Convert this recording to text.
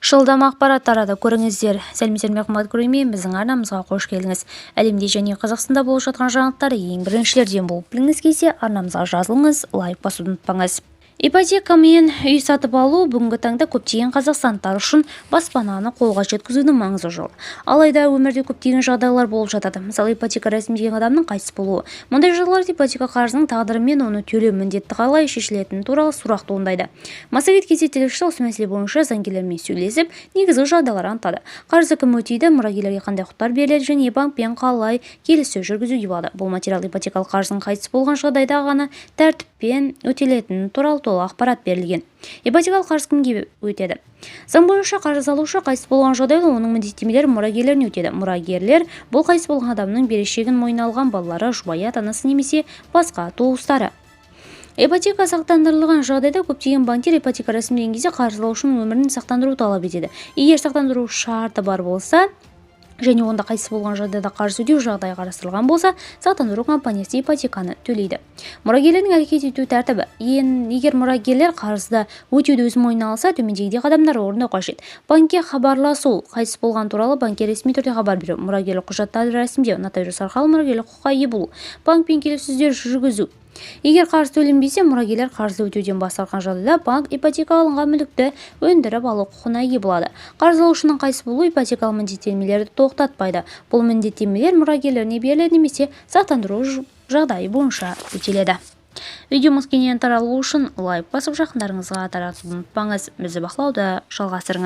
Жылдам ақпарат тарады, көріңіздер. Сәлеметсіздер ме, қымбатты көрермен, біздің арнамызға қош келдіңіз. Әлемде және Қазақстанда болып жатқан жаңалықтар ең біріншілерден болып біліңіз келсе, арнамызға жазылыңыз, лайк басуды ұмытпаңыз. Ипотека мен үй сатып алу бүгінгі таңда көптеген қазақстандықтар үшін баспананы қолға жеткізудің маңызы жоқ. Алайда өмірде көптеген жағдайлар болып жатады. Мысалы, ипотека рәсімдеген адамның қайтыс болуы. Мұндай жағдайларда ипотека қарызының тағдыры мен оны төлеу міндеті қалай шешілетіні туралы сұрақ туындайды. Массагет кеңсе тілшісі осы мәселе бойынша заңгерлермен сөйлесіп, негізгі жағдайлар анықтады. Қарызды кім өтейді, мұрагерлерге қандай құқықтар беріледі және банкпен қалай келіссөз жүргізуге болады. Бұл материал ипотекалық қарыздың қайтыс болған жағдайда ғана тәртіппен өтелетіні туралы толық ақпарат берілген. Ипотекалық қарыз кімге өтеді? Заң бойынша қарыз алушы қайтыс болған жағдайда оның міндеттемелері мұрагерлеріне өтеді. Мұрагерлер бұл қайтыс болған адамның берешегін мойнына алған балалары, жұбайы, ата-анасы немесе басқа туыстары. Ипотека сақтандырылған жағдайда көптеген банктер ипотека рәсімдеген кезде қарыз алушының өмірін сақтандыру талап етеді. Егер сақтандыру шарты бар болса және онда қайтыс болған жағдайда қарыз өтеу жағдайы қарастырылған болса, сақтандыру компаниясы ипотеканы төлейді. Мұрагерлердің әрекет ету тәртібі. Егер мұрагерлер қарызды өтеуді өз мойнына алса, төмендегідей қадамдар орындау қажет. Банкке хабарласу, қайтыс болған туралы банкке ресми түрде хабар беру, мұрагерлік құжаттарды рәсімдеу, нотариус арқылы мұрагерлік құқыққа ие болу, банкпен келіссөздер жүргізу. Егер қарыз төленбесе, мұрагерлер қарызды өтеуден бас тартқан жағдайда банк ипотека алынған мүлікті өндіріп алу құқығына ие болады. Қарыз алушының қайтыс болуы ипотекалық міндеттемелерді тоқтатпайды. Бұл міндеттемелер мұрагерлеріне беріледі немесе сақтандыру жағдайы бойынша өтеледі. Видеомыз кеңінен таралу үшін лайк басып жақындарыңызға таратуды ұмытпаңыз. Бізді бақылауды жалғастырыңыз.